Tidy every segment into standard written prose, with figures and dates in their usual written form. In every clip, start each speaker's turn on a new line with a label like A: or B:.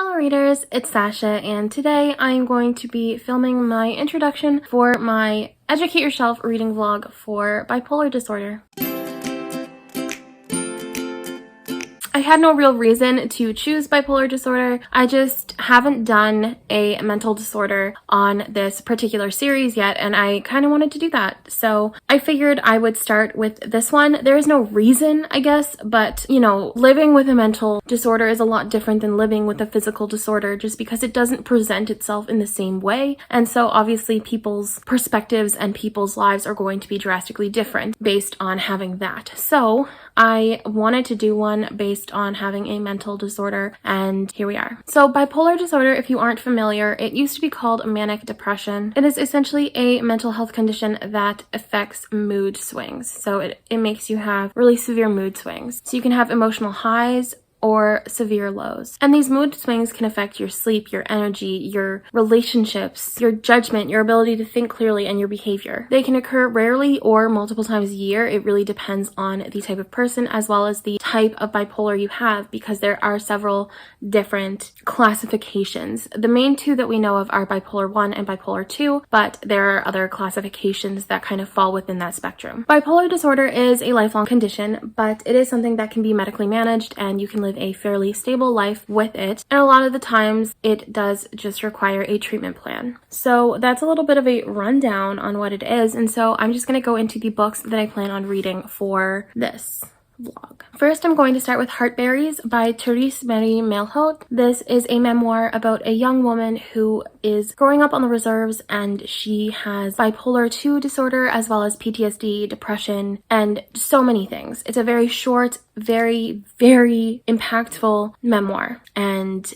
A: Hello readers, it's Sasha, and today I am going to be filming my introduction for my Educate Yourself reading vlog for bipolar disorder. I had no real reason to choose bipolar disorder. I just haven't done a mental disorder on this particular series yet, and I kind of wanted to do that. So I figured I would start with this one. There is no reason, I guess, but you know, living with a mental disorder is a lot different than living with a physical disorder just because it doesn't present itself in the same way. And so obviously people's perspectives and people's lives are going to be drastically different based on having that. So I wanted to do one based on having a mental disorder, and here we are. So bipolar disorder, if you aren't familiar, it used to be called manic depression. It is essentially a mental health condition that affects mood swings. So it makes you have really severe mood swings. So you can have emotional highs or severe lows. And these mood swings can affect your sleep, your energy, your relationships, your judgment, your ability to think clearly, and your behavior. They can occur rarely or multiple times a year. It really depends on the type of person as well as the type of bipolar you have, because there are several different classifications. The main two that we know of are bipolar 1 and bipolar 2, but there are other classifications that kind of fall within that spectrum. Bipolar disorder is a lifelong condition, but it is something that can be medically managed, and you can live a fairly stable life with it, and a lot of the times it does just require a treatment plan. So that's a little bit of a rundown on what it is, and so I'm just going to go into the books that I plan on reading for this vlog. First, I'm going to start with Heartberries by Therese Marie Melhout. This is a memoir about a young woman who is growing up on the reserves, and she has bipolar 2 disorder as well as PTSD, depression, and so many things. It's a very short, very, very impactful memoir, and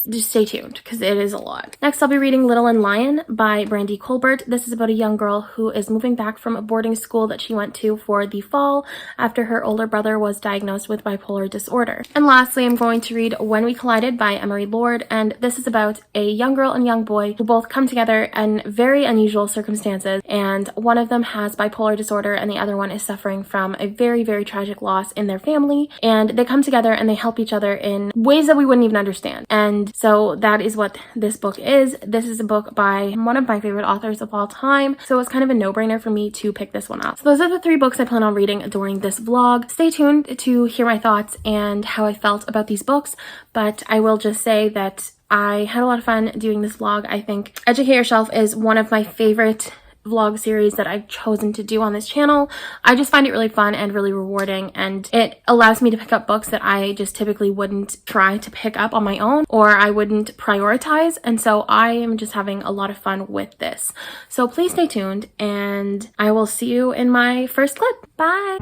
A: just stay tuned because it is a lot. Next, I'll be reading Little and Lion by Brandy Colbert. This is about a young girl who is moving back from a boarding school that she went to for the fall after her older brother was diagnosed with bipolar disorder. And lastly, I'm going to read When We Collided by Emery Lord, and this is about a young girl and young boy who both come together in very unusual circumstances, and one of them has bipolar disorder and the other one is suffering from a very, very tragic loss in their family, and they come together and they help each other in ways that we wouldn't even understand. And so that is what this book is. This is a book by one of my favorite authors of all time, so it's kind of a no-brainer for me to pick this one up. So those are the 3 books I plan on reading during this vlog. Stay tuned to hear my thoughts and how I felt about these books, but I will just say that I had a lot of fun doing this vlog. I think Educate Yourself is one of my favorite vlog series that I've chosen to do on this channel. I just find it really fun and really rewarding, and it allows me to pick up books that I just typically wouldn't try to pick up on my own, or I wouldn't prioritize, and so I am just having a lot of fun with this. So please stay tuned, and I will see you in my first clip. Bye!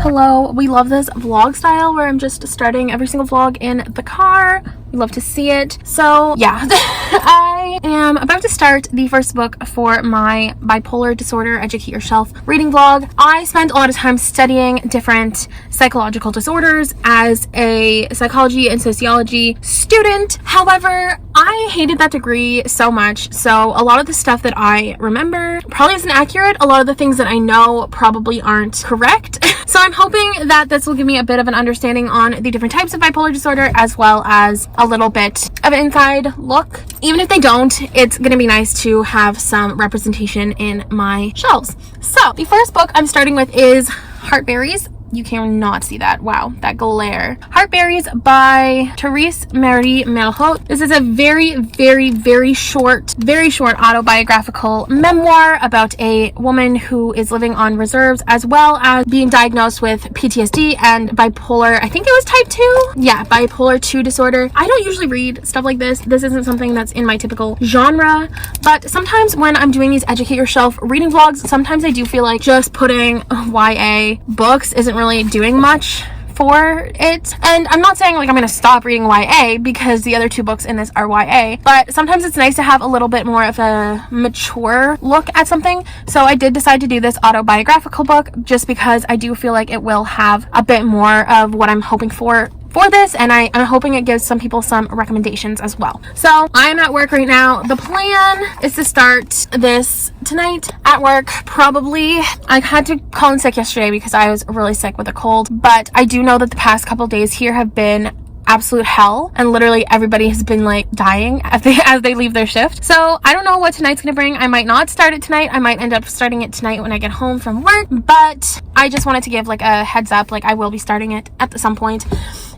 A: Hello, we love this vlog style where I'm just starting every single vlog in the car. We love to see it. So yeah, I am about to start the first book for my bipolar disorder Educate Yourself reading vlog. I spent a lot of time studying different psychological disorders as a psychology and sociology student. However, I hated that degree so much, so a lot of the stuff that I remember probably isn't accurate. A lot of the things that I know probably aren't correct. So I'm hoping that this will give me a bit of an understanding on the different types of bipolar disorder, as well as a little bit of an inside look. Even if they don't, it's going to be nice to have some representation in my shelves. So the first book I'm starting with is Heartberries. You cannot see that. Wow, that glare. Heartberries by Therese Marie Melhout. This is a very, very, very short autobiographical memoir about a woman who is living on reserves as well as being diagnosed with PTSD and bipolar, I think it was type 2? Yeah, bipolar 2 disorder. I don't usually read stuff like this. This isn't something that's in my typical genre, but sometimes when I'm doing these Educate Yourself reading vlogs, sometimes I do feel like just putting YA books isn't really doing much for it. And I'm not saying like I'm gonna stop reading YA, because the other 2 books in this are YA, but sometimes it's nice to have a little bit more of a mature look at something. So I did decide to do this autobiographical book just because I do feel like it will have a bit more of what I'm hoping for for this, and I'm hoping it gives some people some recommendations as well. So I'm at work right now. The plan is to start this tonight at work. Probably I had to call in sick yesterday because I was really sick with a cold, but I do know that the past couple days here have been absolute hell, and literally everybody has been like dying as they leave their shift. So I don't know what tonight's gonna bring. I might not start it tonight. I might end up starting it tonight when I get home from work, but I just wanted to give like a heads up, like I will be starting it at some point,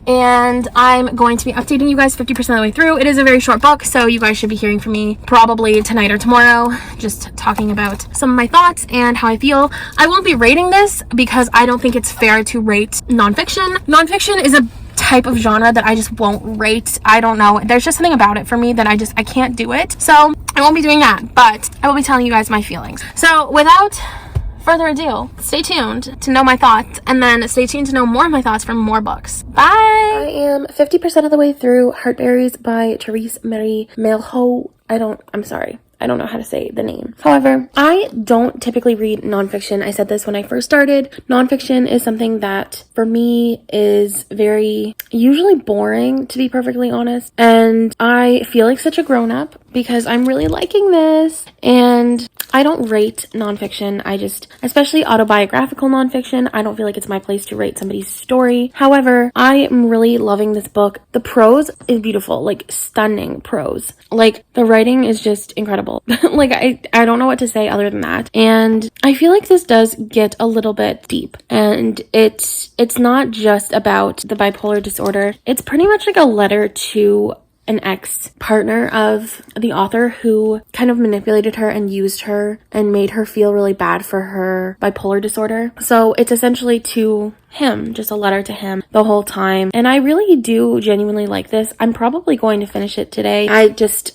A: and I'm going to be updating you guys 50% of the way through. It is a very short book, so you guys should be hearing from me probably tonight or tomorrow, just talking about some of my thoughts and how I feel. I won't be rating this because I don't think it's fair to rate nonfiction. Nonfiction is a type of genre that I just won't rate. I don't know, there's just something about it for me that I can't do it, so I won't be doing that, but I will be telling you guys my feelings. So without further ado, stay tuned to know my thoughts, and then stay tuned to know more of my thoughts from more books. Bye! I am 50% of the way through Heartberries by Therese Marie Melho. I'm sorry, I don't know how to say the name. However, I don't typically read nonfiction. I said this when I first started. Nonfiction is something that for me is very usually boring, to be perfectly honest. And I feel like such a grown-up because I'm really liking this. And I don't rate nonfiction. Especially autobiographical nonfiction, I don't feel like it's my place to rate somebody's story. However, I am really loving this book. The prose is beautiful, like stunning prose. Like the writing is just incredible. Like I don't know what to say other than that. And I feel like this does get a little bit deep, and it's not just about the bipolar disorder. It's pretty much like a letter to an ex-partner of the author who kind of manipulated her and used her and made her feel really bad for her bipolar disorder. So it's essentially to him, just a letter to him the whole time. And I really do genuinely like this. I'm probably going to finish it today. I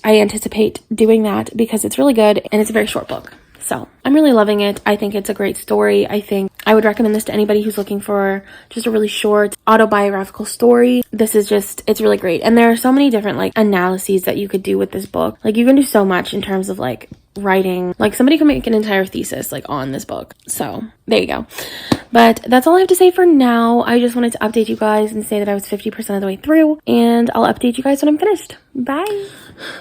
A: anticipate doing that because it's really good and it's a very short book. So I'm really loving it. I think it's a great story. I think I would recommend this to anybody who's looking for just a really short autobiographical story. It's really great. And there are so many different like analyses that you could do with this book. Like you can do so much in terms of like writing. Like somebody could make an entire thesis like on this book. So there you go. But that's all I have to say for now. I just wanted to update you guys and say that I was 50% of the way through, and I'll update you guys when I'm finished. Bye.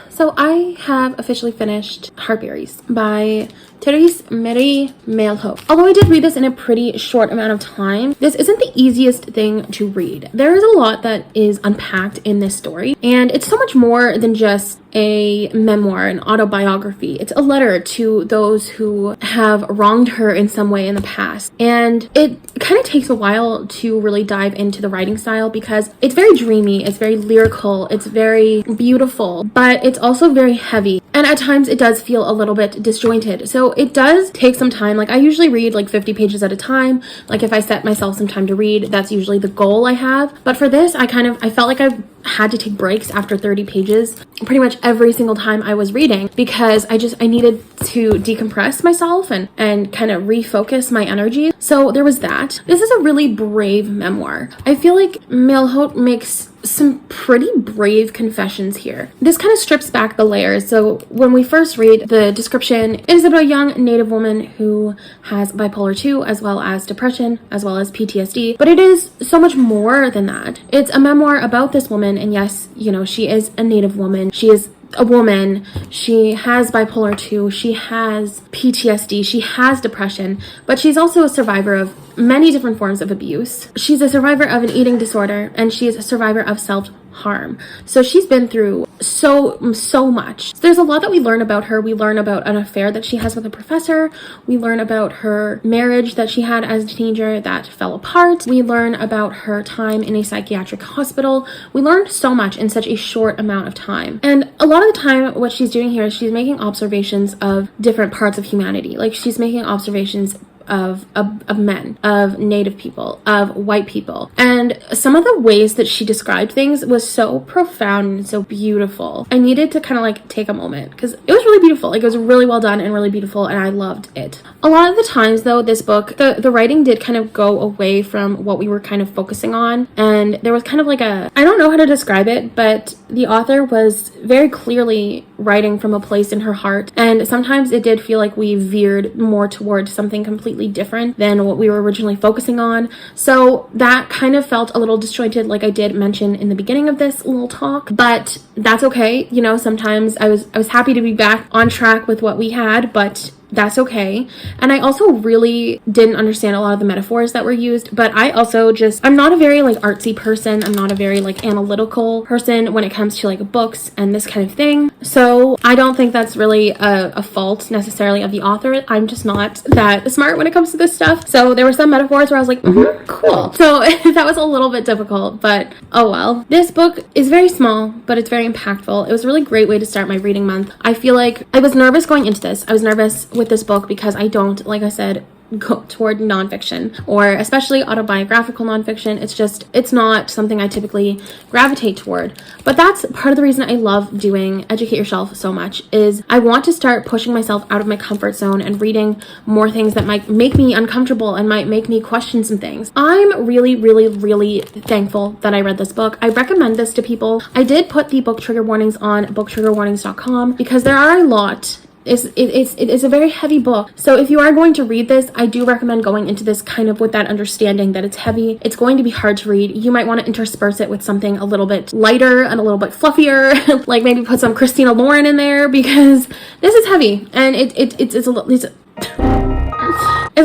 A: So I have officially finished Heartberries by Therese Marie Melho. Although I did read this in a pretty short amount of time, this isn't the easiest thing to read. There is a lot that is unpacked in this story, and it's so much more than just a memoir, an autobiography. It's a letter to those who have wronged her in some way in the past. And it kind of takes a while to really dive into the writing style because it's very dreamy, it's very lyrical, it's very beautiful, but it's also very heavy. And at times it does feel a little bit disjointed. So it does take some time. Like I usually read like 50 pages at a time. Like if I set myself some time to read, that's usually the goal I have. But for this, I felt like I had to take breaks after 30 pages pretty much every single time I was reading because I needed to decompress myself and kind of refocus my energy. So there was that. This is a really brave memoir. I feel like Melho makes some pretty brave confessions here. This kind of strips back the layers. So when we first read the description, it is about a young Native woman who has bipolar 2 as well as depression as well as PTSD, but it is so much more than that. It's a memoir about this woman, and yes, she is a Native woman. She is a woman. She has bipolar 2. She has PTSD. She has depression, but she's also a survivor of many different forms of abuse. She's a survivor of an eating disorder, and she is a survivor of self-harm. So she's been through so much. So there's a lot that we learn about her. We learn about an affair that she has with a professor. We learn about her marriage that she had as a teenager that fell apart. We learn about her time in a psychiatric hospital. We learned so much in such a short amount of time. And a lot of the time, what she's doing here is she's making observations of different parts of humanity. Like she's making observations of men, of Native people, of white people. And some of the ways that she described things was so profound and so beautiful. I needed to kind of like take a moment because it was really beautiful. Like it was really well done and really beautiful, and I loved it. A lot of the times though, this book, the writing did kind of go away from what we were kind of focusing on, and there was kind of like I don't know how to describe it, but the author was very clearly writing from a place in her heart, and sometimes it did feel like we veered more towards something completely different than what we were originally focusing on. So that kind of felt a little disjointed, like I did mention in the beginning of this little talk, but that's okay. You know, sometimes I was happy to be back on track with what we had, but that's okay. And I also really didn't understand a lot of the metaphors that were used, but I'm not a very like artsy person. I'm not a very like analytical person when it comes to like books and this kind of thing. So I don't think that's really a fault necessarily of the author. I'm just not that smart when it comes to this stuff. So there were some metaphors where I was like, cool. So that was a little bit difficult, but oh well. This book is very small, but it's very impactful. It was a really great way to start my reading month. I feel like I was nervous going into this. I was nervous with this book because I don't, like I said, go toward nonfiction, or especially autobiographical nonfiction. It's not something I typically gravitate toward. But that's part of the reason I love doing Educate Yourself so much, is I want to start pushing myself out of my comfort zone and reading more things that might make me uncomfortable and might make me question some things. I'm really, really, really thankful that I read this book. I recommend this to people. I did put the book trigger warnings on booktriggerwarnings.com because there are a lot. It is a very heavy book. So if you are going to read this, I do recommend going into this kind of with that understanding that it's heavy. It's going to be hard to read. You might want to intersperse it with something a little bit lighter and a little bit fluffier, like maybe put some Christina Lauren in there, because this is heavy and it's a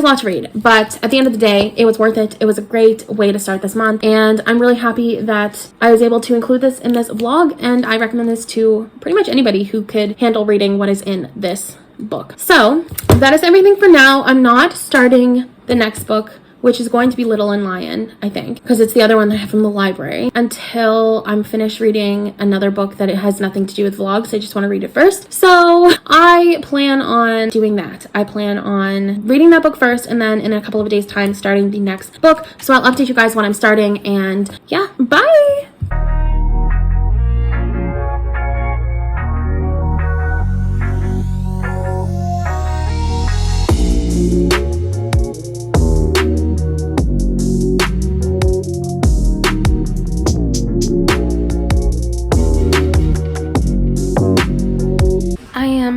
A: lot to read, but at the end of the day, it was worth it. It was a great way to start this month, and I'm really happy that I was able to include this in this vlog, and I recommend this to pretty much anybody who could handle reading what is in this book. So that is everything for now. I'm not starting the next book, which is going to be Little and Lion, I think, because it's the other one that I have from the library, until I'm finished reading another book that it has nothing to do with vlogs. I just want to read it first. So I plan on doing that. I plan on reading that book first, and then in a couple of days time starting the next book. So I'll update you guys when I'm starting, and yeah, bye!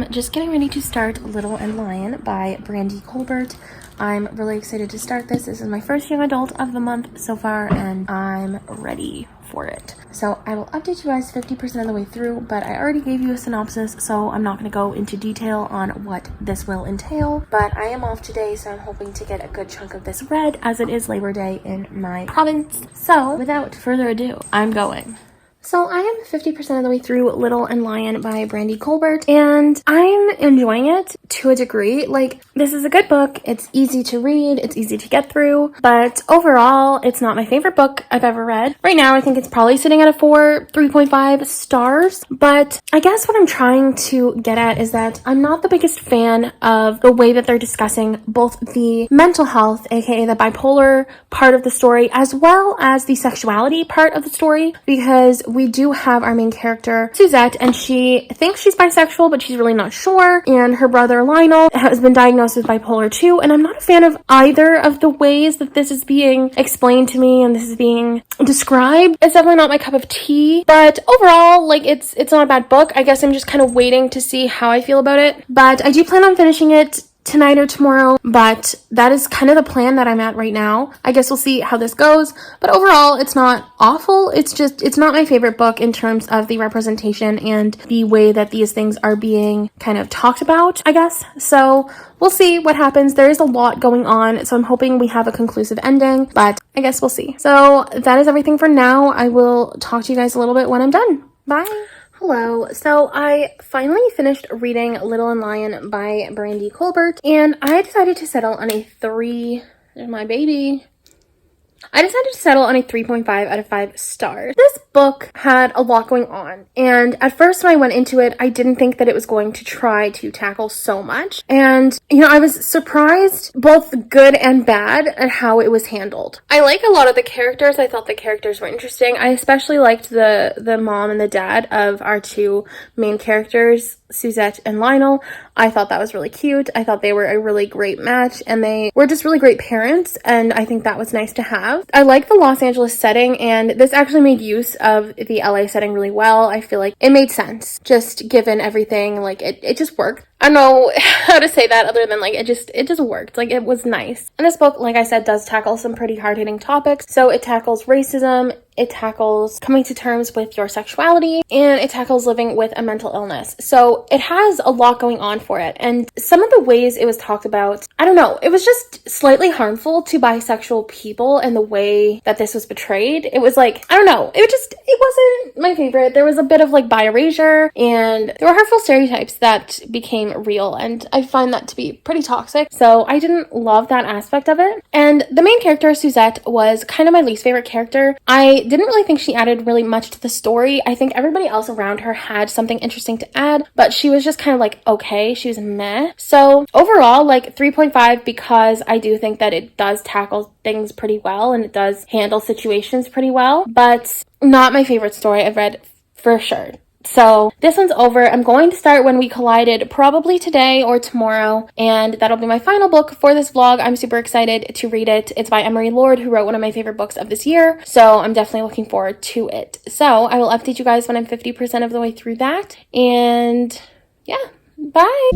A: Just getting ready to start Little and Lion by Brandy Colbert. I'm really excited to start this. This is my first young adult of the month so far, and I'm ready for it. So I will update you guys 50% of the way through, but I already gave you a synopsis, so I'm not going to go into detail on what this will entail. But I am off today, so I'm hoping to get a good chunk of this read, as it is Labor Day in my province. So without further ado, I'm going. So I am 50% of the way through Little and Lion by Brandy Colbert, and I'm enjoying it to a degree. Like, this is a good book. It's easy to read. It's easy to get through, but overall, it's not my favorite book I've ever read. Right now, I think it's probably sitting at a 3.5 stars, but I guess what I'm trying to get at is that I'm not the biggest fan of the way that they're discussing both the mental health, aka the bipolar part of the story, as well as the sexuality part of the story, because we do have our main character, Suzette, and she thinks she's bisexual, but she's really not sure. And her brother, Lionel, has been diagnosed with bipolar too. And I'm not a fan of either of the ways that this is being explained to me and this is being described. It's definitely not my cup of tea, but overall, like, it's not a bad book. I guess I'm just kind of waiting to see how I feel about it. But I do plan on finishing it tonight or tomorrow, but that is kind of the plan that I'm at right now. I guess we'll see how this goes, but overall it's not awful. It's not my favorite book in terms of the representation and the way that these things are being kind of talked about, I guess. So we'll see what happens. There is a lot going on, so I'm hoping we have a conclusive ending, but I guess we'll see. So that is everything for now. I will talk to you guys a little bit when I'm done. Bye! Hello. So I finally finished reading Little and Lion by Brandy Colbert, and I decided to settle on a 3.5 out of 5 stars. This book had a lot going on, and at first when I went into it, I didn't think that it was going to try to tackle so much. And, you know, I was surprised, both good and bad, at how it was handled. I like a lot of the characters. I thought the characters were interesting. I especially liked the mom and the dad of our two main characters, Suzette and Lionel. I thought that was really cute. I thought they were a really great match, and they were just really great parents, and I think that was nice to have. I like the Los Angeles setting, and this actually made use of the LA setting really well. I feel like it made sense, just given everything, like it just worked. I don't know how to say that other than like it just worked. Like it was nice. And this book, like I said, does tackle some pretty hard-hitting topics. So it tackles racism, it tackles coming to terms with your sexuality, and it tackles living with a mental illness. So it has a lot going on for it. And some of the ways it was talked about, I don't know, it was just slightly harmful to bisexual people and the way that this was portrayed. It was like, I don't know, it wasn't my favorite. There was a bit of like bi erasure, and there were hurtful stereotypes that became real, and I find that to be pretty toxic. So I didn't love that aspect of it. And the main character, Suzette, was kind of my least favorite character. I didn't really think she added really much to the story. I think everybody else around her had something interesting to add, but she was just kind of like, okay, she was meh. So overall, like 3.5, because I do think that it does tackle things pretty well and it does handle situations pretty well, but not my favorite story I've read for sure. So this one's over. I'm going to start When We Collided probably today or tomorrow, and that'll be my final book for this vlog. I'm super excited to read it. It's by Emery Lord, who wrote one of my favorite books of this year, so I'm definitely looking forward to it. So I will update you guys when I'm 50% of the way through that, and yeah, bye!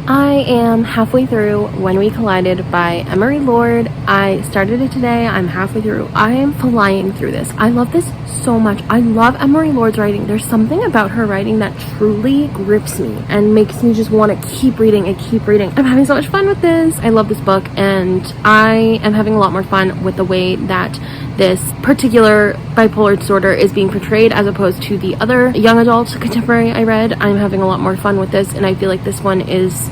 A: I am halfway through When We Collided by Emery Lord. I started it today. I'm halfway through. I am flying through this. I love this so much. I love Emery Lord's writing. There's something about her writing that truly grips me and makes me just want to keep reading and keep reading. I'm having so much fun with this. I love this book, and I am having a lot more fun with the way that this particular bipolar disorder is being portrayed as opposed to the other young adult contemporary I read. I'm having a lot more fun with this, and I feel like this one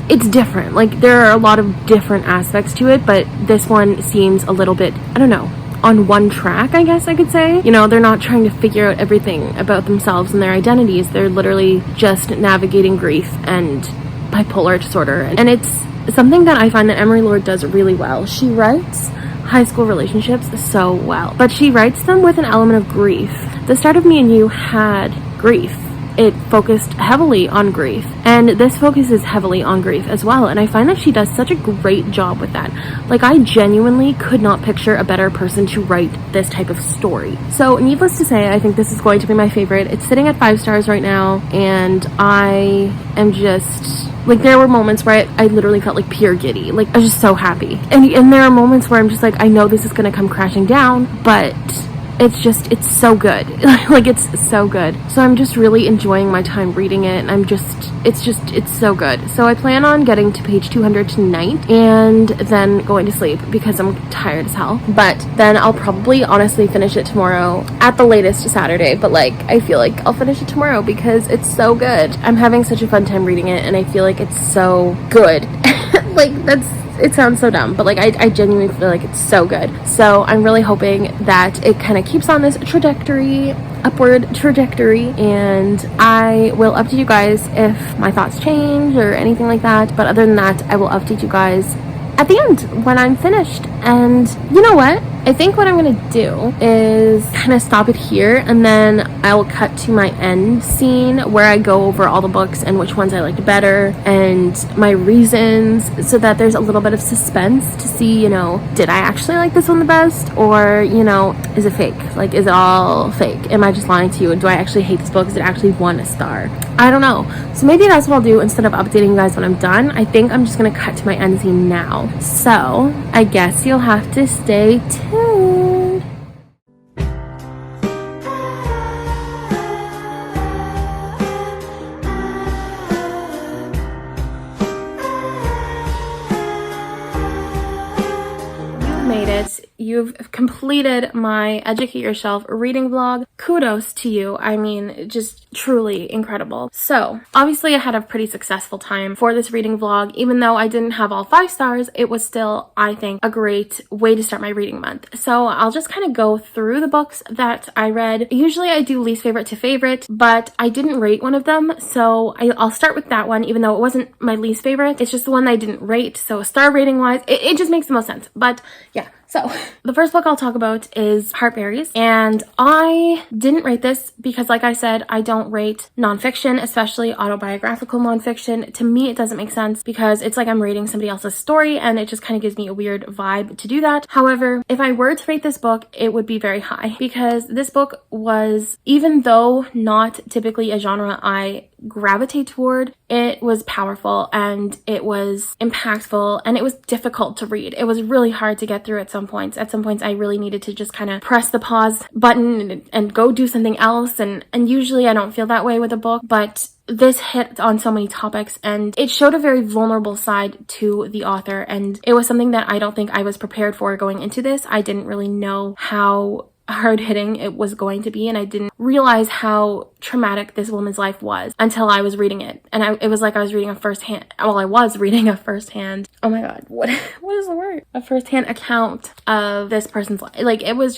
A: it's different. Like there are a lot of different aspects to it, but this one seems a little bit, I don't know, on one track, I guess I could say. You know, they're not trying to figure out everything about themselves and their identities. They're literally just navigating grief and bipolar disorder. And it's something that I find that Emery Lord does really well. She writes high school relationships so well, but she writes them with an element of grief. The Start of Me and You had grief. It focused heavily on grief, and this focuses heavily on grief as well, and I find that she does such a great job with that. Like, I genuinely could not picture a better person to write this type of story. So needless to say, I think this is going to be my favorite. It's sitting at 5 stars right now, and I am just like, there were moments where I literally felt like pure giddy. Like, I was just so happy, and there are moments where I'm just like, I know this is gonna come crashing down, but it's so good. Like, it's so good. So I'm just really enjoying my time reading it, and it's so good. So I plan on getting to page 200 tonight and then going to sleep because I'm tired as hell. But then I'll probably honestly finish it tomorrow, at the latest Saturday, but like, I feel like I'll finish it tomorrow because it's so good. I'm having such a fun time reading it, and I feel like it's so good. Like, it sounds so dumb, but like, I genuinely feel like it's so good. So I'm really hoping that it kind of keeps on this upward trajectory, and I will update you guys if my thoughts change or anything like that. But other than that, I will update you guys at the end when I'm finished. And you know what? I think what I'm gonna do is kind of stop it here, and then I will cut to my end scene where I go over all the books and which ones I liked better and my reasons, so that there's a little bit of suspense to see, you know, did I actually like this one the best, or, you know, is it fake? Like, is it all fake? Am I just lying to you? And do I actually hate this book? Is it actually 1 star? I don't know. So maybe that's what I'll do instead of updating you guys when I'm done. I think I'm just gonna cut to my end scene now. So I guess you'll have to stay tuned. Made it. You've completed my Educate Yourself reading vlog. Kudos to you. I mean, just truly incredible. So obviously I had a pretty successful time for this reading vlog. Even though I didn't have all 5 stars, it was still, I think, a great way to start my reading month. So I'll just kind of go through the books that I read. Usually I do least favorite to favorite, but I didn't rate one of them, so I'll start with that one, even though it wasn't my least favorite. It's just the one that I didn't rate, so star rating wise, it just makes the most sense. But yeah, So the first book I'll talk about is Heartberries, and I didn't rate this because, like I said, I don't rate nonfiction, especially autobiographical nonfiction. To me, it doesn't make sense because it's like I'm reading somebody else's story, and it just kind of gives me a weird vibe to do that. However, if I were to rate this book, it would be very high because this book was, even though not typically a genre I gravitate toward, it was powerful and it was impactful and it was difficult to read. It was really hard to get through at some points. At some points I really needed to just kind of press the pause button and go do something else, and usually I don't feel that way with a book, but this hit on so many topics and it showed a very vulnerable side to the author, and it was something that I don't think I was prepared for going into this. I didn't really know how hard-hitting it was going to be, and I didn't realize how traumatic this woman's life was until I was reading it. And it was like I was reading a first-hand, well, I was reading a first-hand, oh my god, what is the word? A first-hand account of this person's life. Like, it was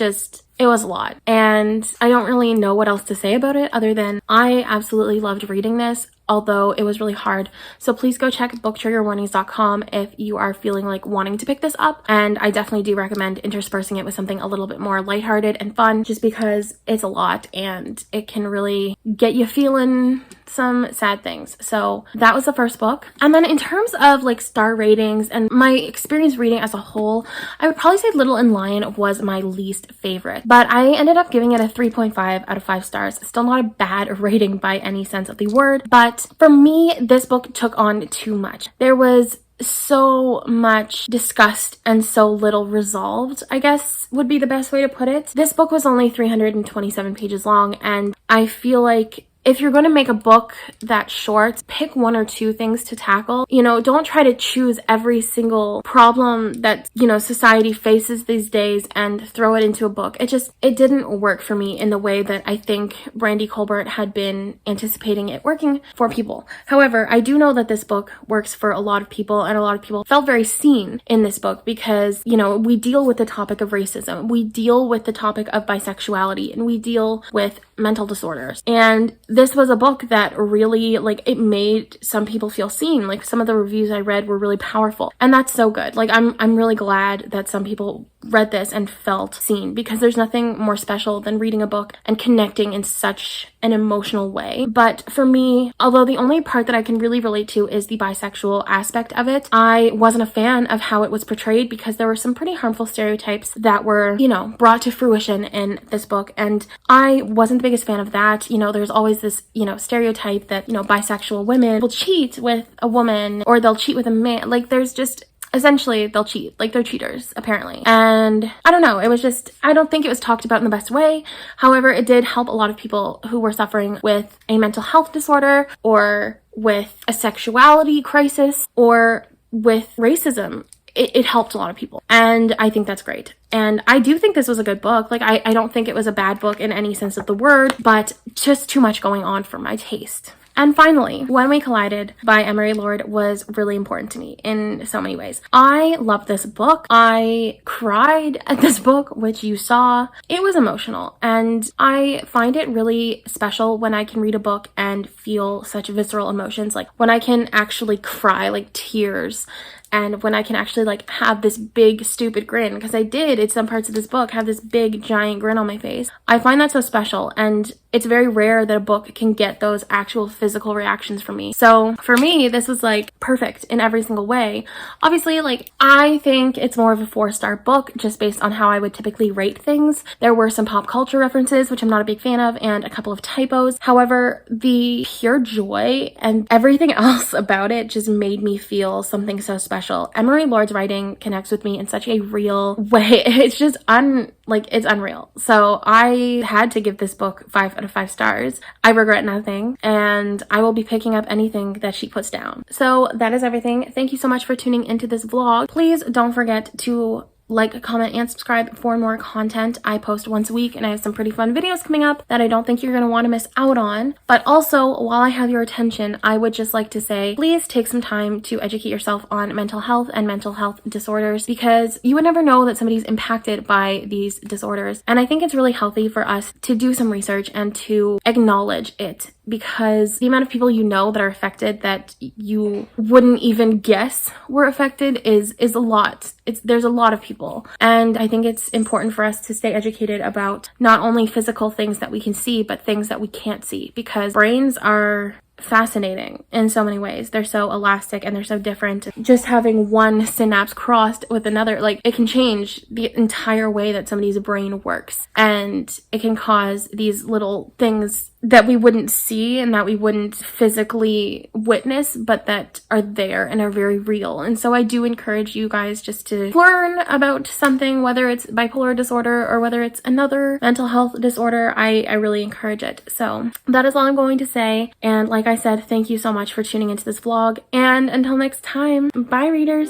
A: a lot. And I don't really know what else to say about it other than I absolutely loved reading this, although it was really hard. So please go check booktriggerwarnings.com if you are feeling like wanting to pick this up. And I definitely do recommend interspersing it with something a little bit more lighthearted and fun, just because it's a lot and it can really get you feeling some sad things. So that was the first book. And then in terms of like star ratings and my experience reading as a whole, I would probably say Little and Lion was my least favorite, but I ended up giving it a 3.5 out of 5 stars. Still not a bad rating by any sense of the word, but for me, this book took on too much. There was so much discussed and so little resolved, I guess would be the best way to put it. This book was only 327 pages long, and I feel like if you're going to make a book that short, pick 1 or 2 things to tackle. You know, don't try to choose every single problem that, you know, society faces these days and throw it into a book. It didn't work for me in the way that I think Brandy Colbert had been anticipating it working for people. However, I do know that this book works for a lot of people, and a lot of people felt very seen in this book because, you know, we deal with the topic of racism, we deal with the topic of bisexuality, and we deal with mental disorders. And this was a book that really, like, it made some people feel seen. Like, some of the reviews I read were really powerful, and that's so good. Like, I'm really glad that some people read this and felt seen, because there's nothing more special than reading a book and connecting in such an emotional way. But for me, although the only part that I can really relate to is the bisexual aspect of it, I wasn't a fan of how it was portrayed because there were some pretty harmful stereotypes that were, you know, brought to fruition in this book, and I wasn't the biggest fan of that. You know, there's always this, you know, stereotype that, you know, bisexual women will cheat with a woman or they'll cheat with a man. Like, there's just, essentially, they'll cheat. Like, they're cheaters, apparently. And I don't know, it was just, I don't think it was talked about in the best way. However, it did help a lot of people who were suffering with a mental health disorder or with a sexuality crisis or with racism. It helped a lot of people, and I think that's great. And I do think this was a good book. Like, I don't think it was a bad book in any sense of the word, but just too much going on for my taste. And finally, When We Collided by Emery Lord was really important to me in so many ways. I love this book. I cried at this book, which you saw. It was emotional, and I find it really special when I can read a book and feel such visceral emotions, like when I can actually cry, like tears, and when I can actually like have this big stupid grin, because I did in some parts of this book have this big giant grin on my face. I find that so special, and it's very rare that a book can get those actual physical reactions from me. So for me, this was like perfect in every single way. Obviously, like, I think it's more of a 4-star book just based on how I would typically rate things. There were some pop culture references, which I'm not a big fan of, and a couple of typos. However, the pure joy and everything else about it just made me feel something so special. Emery Lord's writing connects with me in such a real way. It's just it's unreal. So I had to give this book 5 out of 5 stars. I regret nothing, and I will be picking up anything that she puts down. So that is everything. Thank you so much for tuning into this vlog. Please don't forget to like, comment, and subscribe for more content. I post once a week, and I have some pretty fun videos coming up that I don't think you're going to want to miss out on. But also, while I have your attention, I would just like to say, please take some time to educate yourself on mental health and mental health disorders, because you would never know that somebody's impacted by these disorders. And I think it's really healthy for us to do some research and to acknowledge it, because the amount of people you know that are affected that you wouldn't even guess were affected is a lot. There's a lot of people. And I think it's important for us to stay educated about not only physical things that we can see, but things that we can't see, because brains are fascinating in so many ways. They're so elastic and they're so different. Just having one synapse crossed with another, like, it can change the entire way that somebody's brain works, and it can cause these little things that we wouldn't see and that we wouldn't physically witness, but that are there and are very real. And so I do encourage you guys just to learn about something, whether it's bipolar disorder or whether it's another mental health disorder. I really encourage it. So that is all I'm going to say. And like I said, thank you so much for tuning into this vlog. And until next time, bye readers.